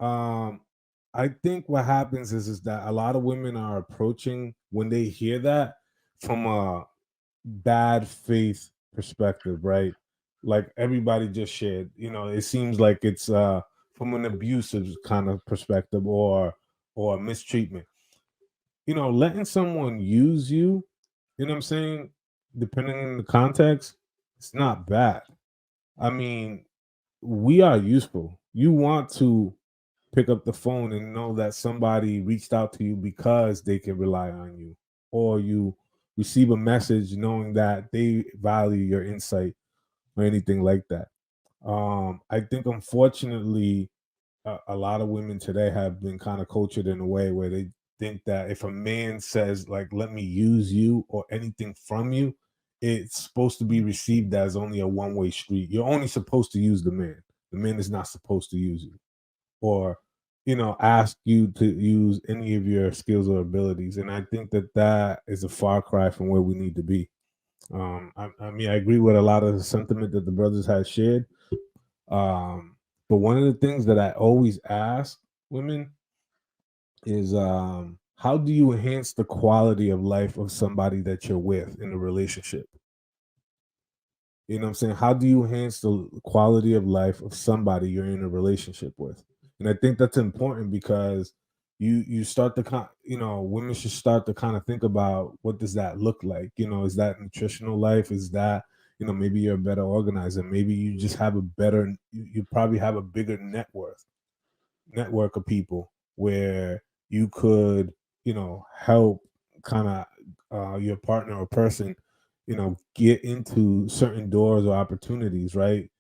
Um, I think what happens is that a lot of women are approaching when they hear that from a bad faith perspective, right? Like everybody just shared, it seems like it's from an abusive kind of perspective or mistreatment. Letting someone use you, what I'm saying, depending on the context, it's not bad. I mean, we are useful. You want to pick up the phone and know that somebody reached out to you because they can rely on you, or you receive a message knowing that they value your insight or anything like that. I think unfortunately a lot of women today have been kind of cultured in a way where they think that if a man says like let me use you or anything from you, it's supposed to be received as only a one-way street. You're only supposed to use the man is not supposed to use you or ask you to use any of your skills or abilities. And I think that that is a far cry from where we need to be. I mean, I agree with a lot of the sentiment that the brothers had shared. But one of the things that I always ask women is how do you enhance the quality of life of somebody that you're with in a relationship? You know what I'm saying? How do you enhance the quality of life of somebody you're in a relationship with? And I think that's important because you start to women should start to kind of think about what does that look like? Is that nutritional life? Is that, maybe you're a better organizer, maybe you just have a better you probably have a bigger network of people where you could, help kind of your partner or person, get into certain doors or opportunities, right?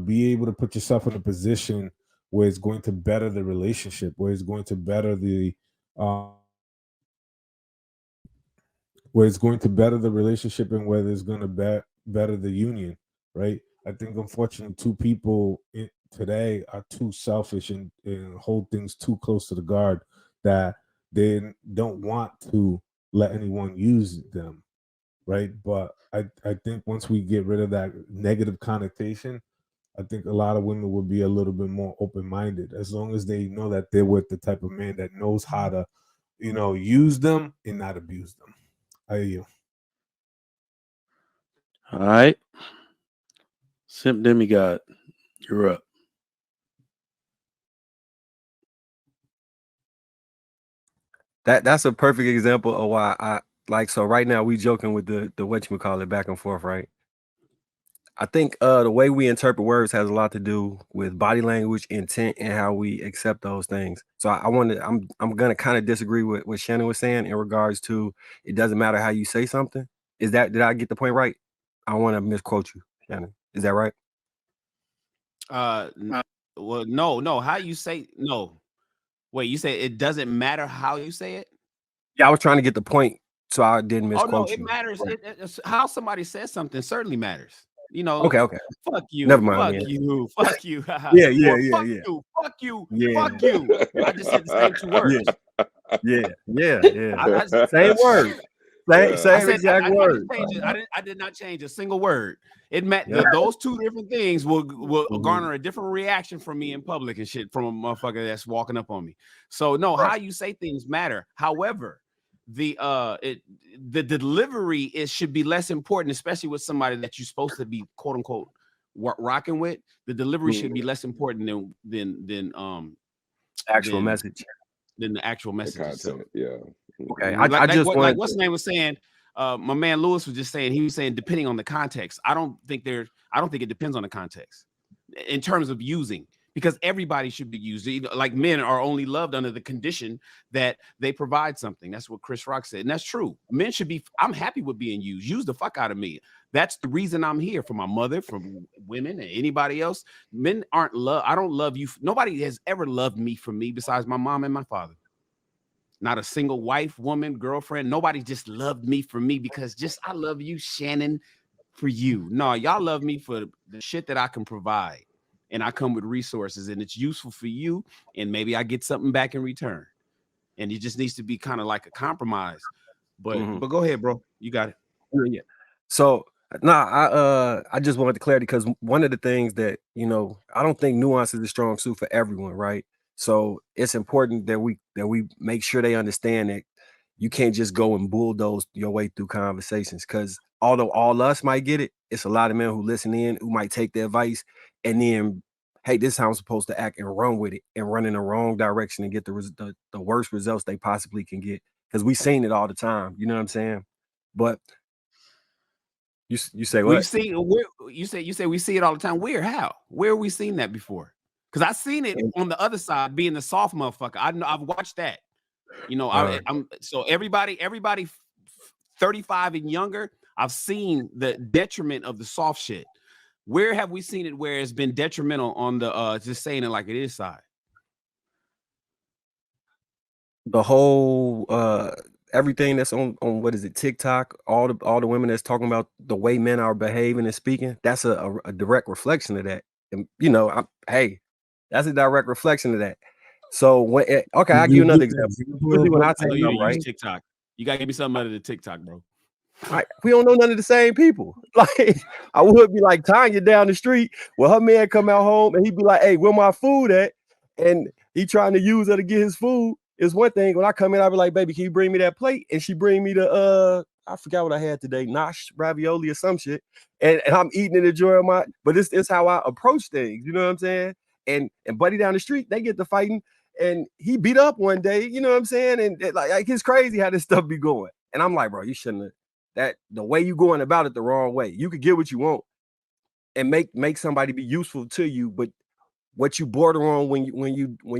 Be able to put yourself in a position where it's going to better the relationship, where it's going to better the uh, where it's going to better the relationship and where it's going to better the union, right? I think unfortunately two people today are too selfish and hold things too close to the guard that they don't want to let anyone use them, right? But I think once we get rid of that negative connotation, I think a lot of women will be a little bit more open minded as long as they know that they're with the type of man that knows how to, use them and not abuse them. I All right. Simp Demigod, you're up. That's a perfect example of why I like. So right now we joking with the whatchamacallit back and forth, right? I think the way we interpret words has a lot to do with body language, intent, and how we accept those things. So I'm gonna kind of disagree with what Shannon was saying in regards to it doesn't matter how you say something. Did I get the point right? I want to misquote you, Shannon. Is that right? Uh, n- well, no. How you say no? Wait, you say it doesn't matter how you say it? Yeah, I was trying to get the point so I didn't Oh no, misquote it you. matters. Right. How somebody says something certainly matters. You know, Okay, okay. fuck Never you, mind, fuck man. you, fuck you, Yeah, yeah, or yeah, fuck yeah. you, fuck you, Yeah, fuck you. I just said the same two yeah, words. yeah, yeah, yeah. I, Same word. Same, Yeah. I same said exact I didn't word. change it. I did not change a single word. It meant Yep. those two different things will Mhm. garner a different reaction from me in public and shit from a motherfucker that's walking up on me. So no, Right. how you say things matter. However, the delivery should be less important, especially with somebody that you're supposed to be quote unquote rocking with. The delivery should Mhm. be less important Actual than message. than the actual The message itself. content. Yeah. Okay. Hmm. I just Like wanted what's to. the name was saying. My man Lewis was just saying, he was saying depending on the context. I don't think it depends on the context in terms of using, because everybody should be used. Like men are only loved under the condition that they provide something. That's what Chris Rock said, and that's true. Men should be. I'm happy with being used. Use the fuck out of me. That's the reason I'm here, for my mother, from women, and anybody else. Men aren't love. I don't love you. Nobody has ever loved me for me besides my mom and my father. Not a single wife, woman, girlfriend. Nobody just loved me for me because just I love you, Shannon, for you. No, y'all love me for the shit that I can provide. And I come with resources and it's useful for you. And maybe I get something back in return. And it just needs to be kind of like a compromise. But Mhm. go ahead, bro. You got it. Yeah, yeah. So nah, I just wanted the clarity because one of the things that I don't think nuance is a strong suit for everyone, right? So it's important that we make sure they understand that you can't just go and bulldoze your way through conversations, because although all us might get it, it's a lot of men who listen in who might take the advice and then, hey, this is how I'm supposed to act, and run with it and run in the wrong direction and get the worst results they possibly can get, because we seen it all the time. You know what I'm saying? But you say what? We've seen you say we see it all the time. Where are we seen that before? Because I seen it on the other side, being the soft motherfucker. I've watched that. You know, I'm so everybody 35 and younger, I've seen the detriment of the soft shit. Where have we seen it where it's been detrimental on the just saying it like it is side? The whole everything that's on what is it, TikTok, all the women that's talking about the way men are behaving and speaking, that's a direct reflection of that. And you know, that's a direct reflection of that. So when okay, I'll give you another example. Usually when I say something, right? TikTok, you gotta give me something out of the TikTok, bro. We don't know none of the same people. Like, I would be like Tanya down the street, well, her man come out home and he'd be like, hey, where my food at? And he trying to use her to get his food is one thing. When I come in, I'd be like, baby, can you bring me that plate? And she bring me the I forgot what I had today, nosh ravioli or some shit. And I'm eating and enjoying but it's how I approach things, you know what I'm saying? And buddy down the street, they get to fighting, and he beat up one day, you know what I'm saying? And like it's crazy how this stuff be going. And I'm like, bro, you shouldn't have. That the way you going about it the wrong way. You could get what you want and make somebody be useful to you, but what you border on when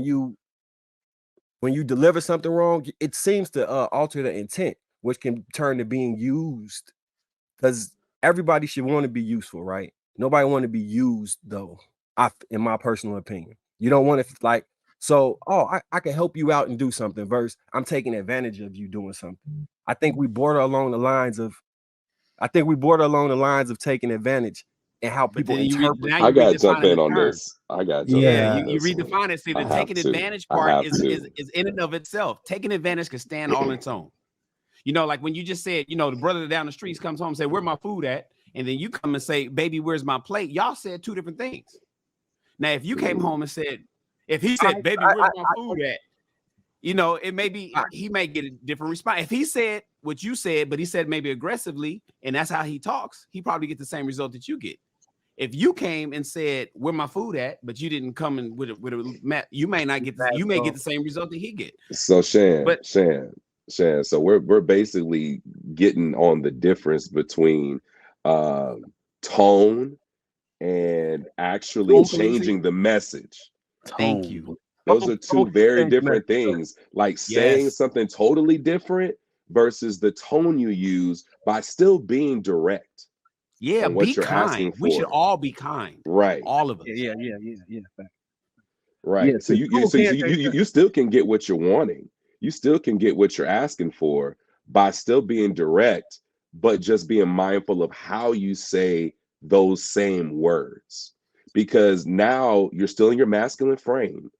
you deliver something wrong, it seems to alter the intent, which can turn to being used. Because everybody should want to be useful, right? Nobody want to be used, though. In my personal opinion, you don't want to like. So, I can help you out and do something. Versus, I'm taking advantage of you doing something. I think we border along the lines of taking advantage and how people interpret. I got to jump in on this. I got to jump in. Yeah, you redefine it. See, the taking advantage part is in and of itself. Taking advantage can stand all on its own. You know, like when you just said, you know, the brother down the street comes home and say, where my food at? And then you come and say, baby, where's my plate? Y'all said two different things. Now, if you came home and said, if he said, baby, where's my food at? You know, it may be, he may get a different response. If he said what you said, but he said maybe aggressively, and that's how he talks, he probably get the same result that you get. If you came and said, where my food at, but you didn't come in with a you may not get you may get the same result that he get. So Shan, so we're basically getting on the difference between tone and actually changing the message. Thank you. Those are two very different things. Like saying something totally different versus the tone you use by still being direct. Yeah, be kind. We should all be kind. Right. All of us. Yeah. Right. Yeah, so you still can get what you're wanting. You still can get what you're asking for by still being direct, but just being mindful of how you say those same words. Because now you're still in your masculine frame,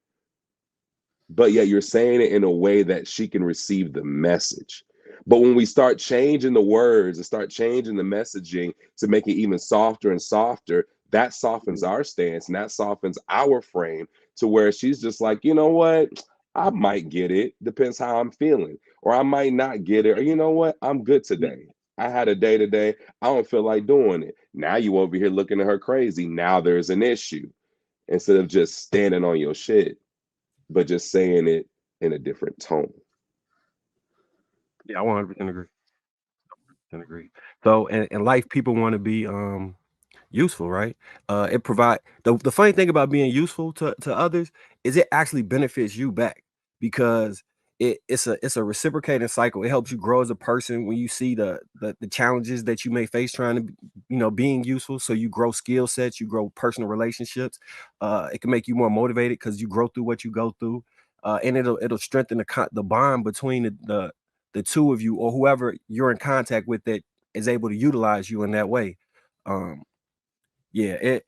but yet you're saying it in a way that she can receive the message. But when we start changing the words and start changing the messaging to make it even softer and softer, that softens our stance and that softens our frame to where she's just like, you know what? I might get it. Depends how I'm feeling. Or I might not get it. Or you know what? I'm good today. I had a day today. I don't feel like doing it. Now you over here looking at her crazy. Now there's an issue. Instead of just standing on your shit, but just saying it in a different tone. Yeah, I 100% agree. So in life, people want to be useful, right? It provide the funny thing about being useful to others is it actually benefits you back, because it's a reciprocating cycle. It helps you grow as a person when you see the challenges that you may face trying to, being useful. So you grow skill sets, you grow personal relationships. It can make you more motivated because you grow through what you go through, and it'll strengthen the bond between the two of you or whoever you're in contact with that is able to utilize you in that way. Yeah.